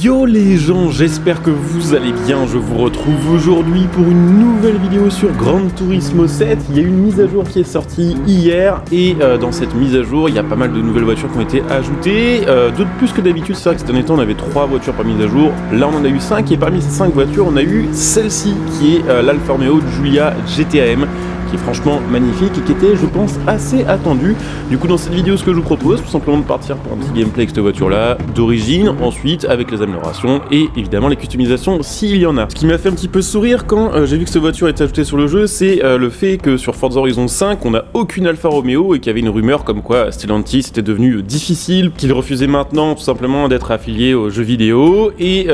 Yo les gens, j'espère que vous allez bien. Je vous retrouve aujourd'hui pour une nouvelle vidéo sur Gran Turismo 7. Il y a une mise à jour qui est sortie hier et dans cette mise à jour, il y a pas mal de nouvelles voitures qui ont été ajoutées. D'autres plus que d'habitude, c'est vrai que cette année on avait 3 voitures par mise à jour. Là on en a eu 5 et parmi ces 5 voitures, on a eu celle-ci qui est l'Alfa Romeo Giulia GT-AM. Qui est franchement magnifique et qui était, je pense, assez attendu. Du coup, dans cette vidéo, ce que je vous propose, tout simplement de partir pour un petit gameplay avec cette voiture-là, d'origine, ensuite avec les améliorations et évidemment les customisations s'il y en a. Ce qui m'a fait un petit peu sourire quand j'ai vu que cette voiture était ajoutée sur le jeu, c'est le fait que sur Forza Horizon 5, on n'a aucune Alfa Romeo et qu'il y avait une rumeur comme quoi Stellantis était devenu difficile, qu'il refusait maintenant tout simplement d'être affilié aux jeux vidéo et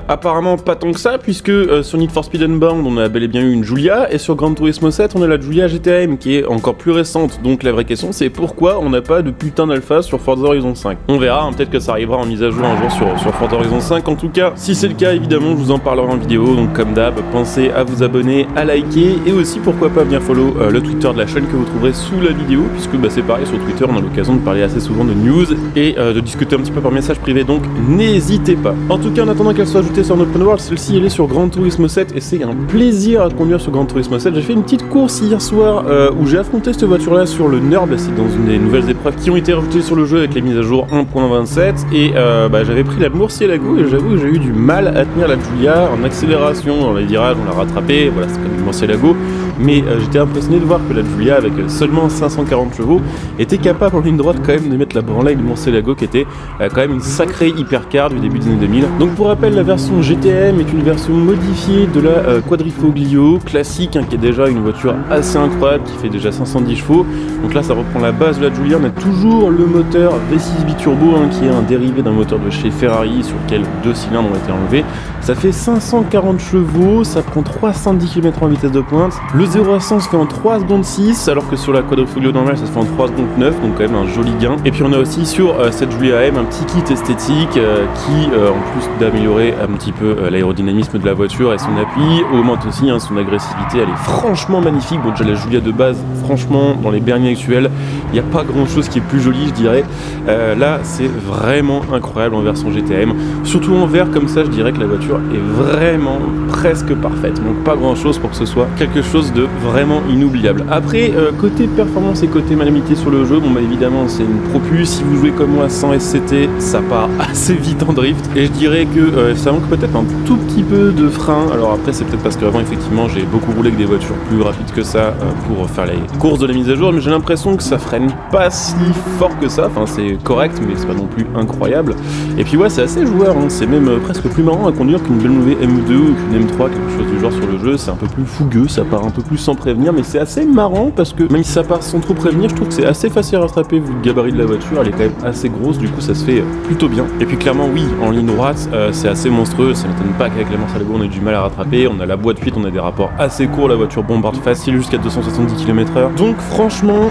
apparemment pas tant que ça, puisque sur Need for Speed Unbound, on a bel et bien eu une Giulia et sur Gran Turismo 7, on a la Giulia GT-AM qui est encore plus récente. Donc la vraie question c'est pourquoi on n'a pas de putain d'alpha sur Forza Horizon 5. On verra, hein, peut-être que ça arrivera en mise à jour un jour sur Forza Horizon 5. En tout cas, si c'est le cas, évidemment, je vous en parlerai en vidéo. Donc comme d'hab, pensez à vous abonner, à liker et aussi pourquoi pas venir follow le Twitter de la chaîne que vous trouverez sous la vidéo, puisque c'est pareil sur Twitter, on a l'occasion de parler assez souvent de news et de discuter un petit peu par message privé. Donc n'hésitez pas. En tout cas, en attendant qu'elle soit ajoutée sur notre open world, celle-ci elle est sur Gran Turismo 7 et c'est un plaisir à conduire sur Gran Turismo 7. J'ai fait une petite course hier soir où j'ai affronté cette voiture là sur le NURB, c'est dans une des nouvelles épreuves qui ont été rajoutées sur le jeu avec les mises à jour 1.27 et j'avais pris la Murcielago et j'avoue que j'ai eu du mal à tenir la Giulia en accélération, dans les virages on l'a rattrapé, voilà c'est comme une Murcielago, mais j'étais impressionné de voir que la Giulia avec seulement 540 chevaux était capable en ligne droite quand même de mettre la branlée avec une Murcielago qui était quand même une sacrée hypercar du début des années 2000. Donc pour rappel, la version GT-AM est une version modifiée de la Quadrifoglio classique, hein, qui est déjà une voiture assez incroyable qui fait déjà 510 chevaux. Donc là ça reprend la base de la Giulia, on a toujours le moteur V6 biturbo, hein, qui est un dérivé d'un moteur de chez Ferrari sur lequel 2 cylindres ont été enlevés. Ça fait 540 chevaux, ça prend 310 km en vitesse de pointe. Le 0 à 100 se fait en 3 secondes 6, alors que sur la Quadrifoglio normale ça se fait en 3 secondes 9, donc quand même un joli gain. Et puis on a aussi sur cette Giulia AM un petit kit esthétique qui, en plus d'améliorer un petit peu l'aérodynamisme de la voiture et son appui, augmente aussi son agressivité. Elle est franchement magnifique. Bon, déjà la Giulia de base, franchement, dans les berniers actuels, il n'y a pas grand chose qui est plus joli, je dirais. Là, c'est vraiment incroyable en version GT-AM. Surtout en vert, comme ça, je dirais que la voiture est vraiment presque parfaite. Donc pas grand chose pour que ce soit quelque chose de vraiment inoubliable. Après, côté performance et côté maniabilité sur le jeu, évidemment, c'est une Propu. Si vous jouez comme moi sans SCT, ça part assez vite en drift. Et je dirais que ça manque peut-être un tout petit peu de frein. Alors après, c'est peut-être parce qu'avant, effectivement, j'ai beaucoup roulé avec des voitures plus rapides que ça pour faire les courses de la mise à jour, mais j'ai l'impression que ça freine pas si fort que ça. Enfin, c'est correct, mais c'est pas non plus incroyable. Et puis ouais, c'est assez joueur, hein. C'est même presque plus marrant à conduire qu'une BMW M2 ou qu'une M3, quelque chose du genre sur le jeu. C'est un peu plus fougueux, ça part un peu plus sans prévenir, mais c'est assez marrant parce que même si ça part sans trop prévenir, je trouve que c'est assez facile à rattraper vu le gabarit de la voiture. Elle est quand même assez grosse, du coup ça se fait plutôt bien. Et puis clairement, oui, en ligne droite, c'est assez monstrueux. Ça m'étonne pas qu'avec la Murcielago on ait du mal à rattraper. On a la boîte 8, on a des rapports assez courts, la voiture bombarde facile jusqu'à 270 km/h. Donc franchement,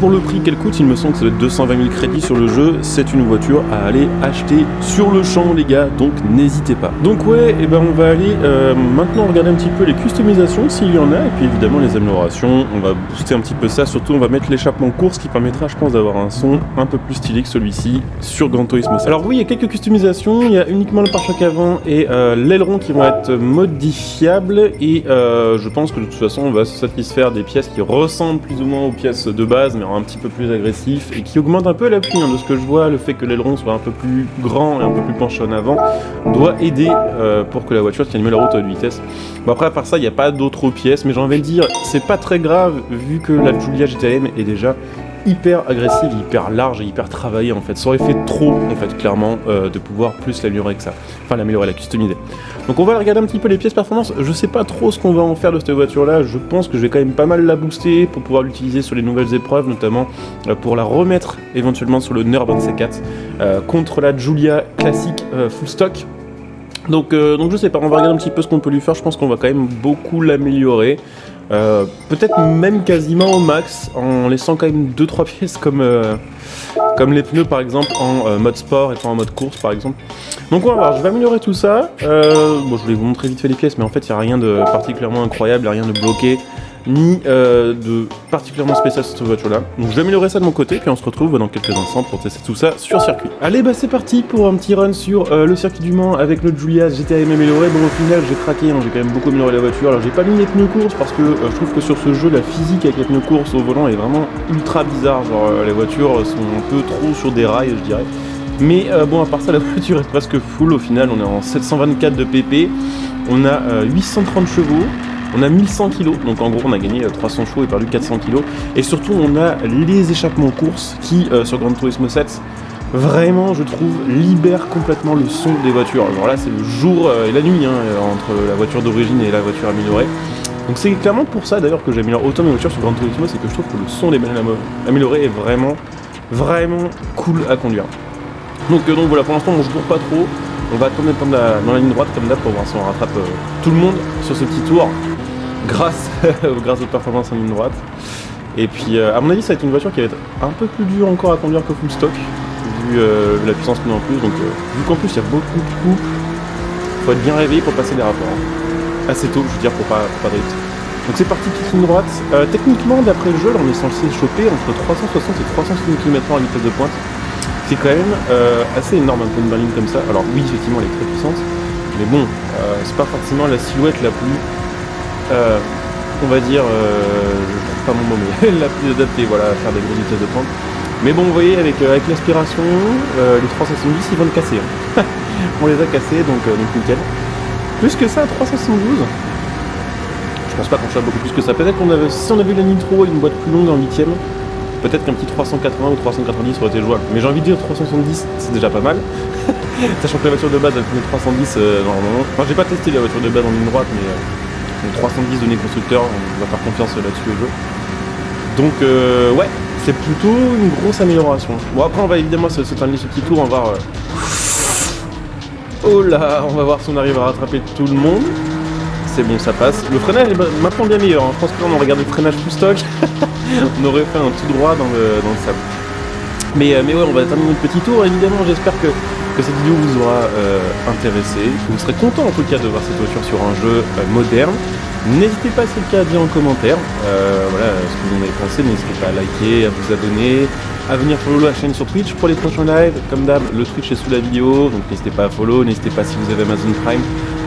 pour le prix qu'elle coûte, il me semble que ça doit être 220 000 crédits sur le jeu. C'est une voiture à aller acheter sur le champ, les gars, donc n'hésitez pas. Donc ouais, et on va aller maintenant regarder un petit peu les customisations s'il y en a, et puis évidemment les améliorations. On va booster un petit peu ça, surtout on va mettre l'échappement course qui permettra, je pense, d'avoir un son un peu plus stylé que celui-ci sur Gran Turismo 7. Alors oui, il y a quelques customisations, il y a uniquement le pare-choc avant et l'aileron qui vont être modifiables, et je pense que de toute façon on va se satisfaire des pièces qui ressemblent plus ou moins aux pièces de base, mais un petit peu plus agressif et qui augmentent un peu l'appui, hein. De ce que je vois, le fait que l'aileron soit un peu plus grand et un peu plus penché en avant doit aider pour que la voiture tienne mieux la route à haute vitesse. Bon, après, à part ça, il n'y a pas d'autres pièces, mais j'ai envie de dire, c'est pas très grave vu que la Giulia GT-AM est déjà hyper agressive, hyper large et hyper travaillée en fait. Ça aurait fait trop en fait, clairement, de pouvoir plus l'améliorer que ça. Enfin, l'améliorer, la customiser. Donc on va regarder un petit peu les pièces performance. Je sais pas trop ce qu'on va en faire de cette voiture là. Je pense que je vais quand même pas mal la booster pour pouvoir l'utiliser sur les nouvelles épreuves, notamment pour la remettre éventuellement sur le NURB 24 contre la Giulia classique full stock. Donc je sais pas, on va regarder un petit peu ce qu'on peut lui faire. Je pense qu'on va quand même beaucoup l'améliorer. Peut-être même quasiment au max, en laissant quand même 2-3 pièces comme les pneus par exemple en mode sport et pas en mode course par exemple. Donc on va voir, je vais améliorer tout ça. Bon, je vais vous montrer vite fait les pièces, mais en fait il n'y a rien de particulièrement incroyable, il n'y a rien de bloqué. ni de particulièrement spécial sur cette voiture-là. Donc je vais améliorer ça de mon côté, puis on se retrouve dans quelques instants pour tester tout ça sur circuit. Allez, bah c'est parti pour un petit run sur le circuit du Mans avec le Giulia GTAM amélioré. Bon, au final, j'ai craqué, hein, j'ai quand même beaucoup amélioré la voiture. Alors j'ai pas mis les pneus course parce que je trouve que sur ce jeu, la physique avec les pneus course au volant est vraiment ultra bizarre. Genre les voitures sont un peu trop sur des rails, je dirais. Mais bon, à part ça, la voiture est presque full. Au final, on est en 724 de PP, on a 830 chevaux, on a 1100 kg, donc en gros on a gagné 300 chevaux et perdu 400 kg. Et surtout on a les échappements course qui, sur Gran Turismo 7, vraiment je trouve libèrent complètement le son des voitures. Alors là c'est le jour et la nuit, hein, entre la voiture d'origine et la voiture améliorée. Donc c'est clairement pour ça d'ailleurs que j'améliore autant mes voitures sur Gran Turismo, c'est que je trouve que le son des bagnoles améliorées est vraiment cool à conduire. Donc voilà, pour l'instant je cours pas trop. On va attendre dans la ligne droite comme d'hab pour voir si on rattrape tout le monde sur ce petit tour grâce aux performances en ligne droite. Et puis à mon avis ça va être une voiture qui va être un peu plus dure encore à conduire que full stock vu la puissance qu'on a en plus. Donc vu qu'en plus il y a beaucoup de coupes, faut être bien réveillé pour passer les rapports. Assez tôt je veux dire pour pas drift. Donc c'est parti, petite ligne droite. Techniquement d'après le jeu on est censé choper entre 360 et 360 km/h à vitesse de pointe. C'est quand même assez énorme un peu une berline comme ça. Alors oui, effectivement, elle est très puissante, mais bon, c'est pas forcément la silhouette la plus, on va dire, je trouve pas mon mot, mais la plus adaptée, voilà, à faire des grosses vitesses de pointe. Mais bon, vous voyez, avec l'aspiration, les 370, ils vont le casser. Hein. On les a cassés, donc nickel. Plus que ça, 372. Je pense pas qu'on soit beaucoup plus que ça. Peut-être si on avait la Nitro et une boîte plus longue en 8ème, peut-être qu'un petit 380 ou 390 aurait été jouable. Mais j'ai envie de dire 370, c'est déjà pas mal. Sachant que la voiture de base, elle fait 310 normalement. Enfin, j'ai pas testé la voiture de base en ligne droite, mais 310 données constructeurs, on va faire confiance là-dessus au jeu. Donc ouais, c'est plutôt une grosse amélioration. Bon, après on va évidemment se terminer ce petit tour, on va voir... Oh là, on va voir si on arrive à rattraper tout le monde. C'est bon, ça passe. Le freinage est maintenant bien meilleur, hein. Je pense que là on aurait regardé le freinage full stock. On aurait fait un tout droit dans le sable. Mais ouais, on va terminer notre petit tour. Évidemment, j'espère que cette vidéo vous aura intéressé, que vous serez content en tout cas de voir cette voiture sur un jeu moderne. N'hésitez pas, si c'est le cas, à dire en commentaire voilà, ce que vous en avez pensé. N'hésitez pas à liker, à vous abonner, à venir follow la chaîne sur Twitch pour les prochains lives. Comme d'hab, le Twitch est sous la vidéo, donc n'hésitez pas à follow. N'hésitez pas, si vous avez Amazon Prime,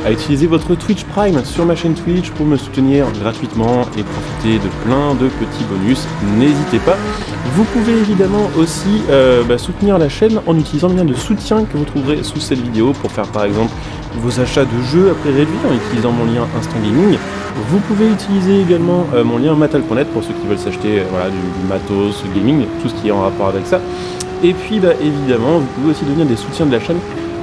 à utiliser votre Twitch Prime sur ma chaîne Twitch pour me soutenir gratuitement et profiter de plein de petits bonus. N'hésitez pas. Vous pouvez évidemment aussi soutenir la chaîne en utilisant le lien de soutien que vous trouverez sous cette vidéo pour faire par exemple vos achats de jeux à prix réduit en utilisant mon lien Instant Gaming. Vous pouvez utiliser également mon lien matal.net pour ceux qui veulent s'acheter du matos, gaming, tout ce qui est en rapport avec ça. Et puis évidemment, vous pouvez aussi devenir des soutiens de la chaîne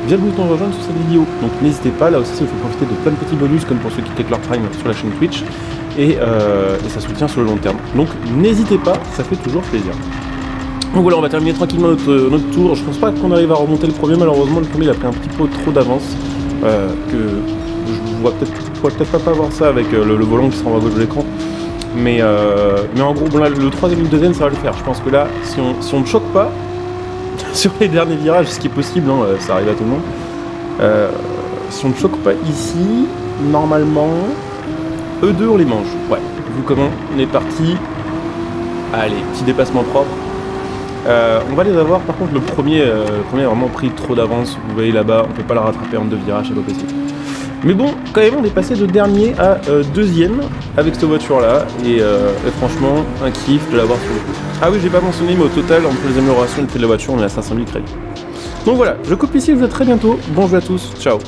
via le bouton rejoindre sur cette vidéo. Donc n'hésitez pas, là aussi ça vous fait profiter de plein de petits bonus comme pour ceux qui cliquent leur Prime sur la chaîne Twitch et ça soutient sur le long terme. Donc n'hésitez pas, ça fait toujours plaisir. Donc voilà, on va terminer tranquillement notre tour. Je pense pas qu'on arrive à remonter le premier, malheureusement le premier il a pris un petit peu trop d'avance. Que je pourrais peut-être pas voir ça avec le volant qui sera en bas gauche de l'écran. Mais en gros, bon, là, le troisième et le deuxième ça va le faire. Je pense que là, si on ne choque pas sur les derniers virages, ce qui est possible, hein, ça arrive à tout le monde. Si on ne choque pas ici, normalement, E2 on les mange. Ouais, vu comment on est parti. Allez, petit dépassement propre. On va les avoir, par contre le premier a vraiment pris trop d'avance. Vous voyez là-bas, on peut pas la rattraper en deux virages, c'est pas possible. Mais bon, quand même on est passé de dernier à deuxième avec cette voiture là et franchement un kiff de l'avoir sur le coup. Ah oui, j'ai pas mentionné, mais au total entre les améliorations et le prix de la voiture on est à 500 000 crédits. Donc voilà, je coupe ici, je vous dis à très bientôt, bon jeu à tous, ciao.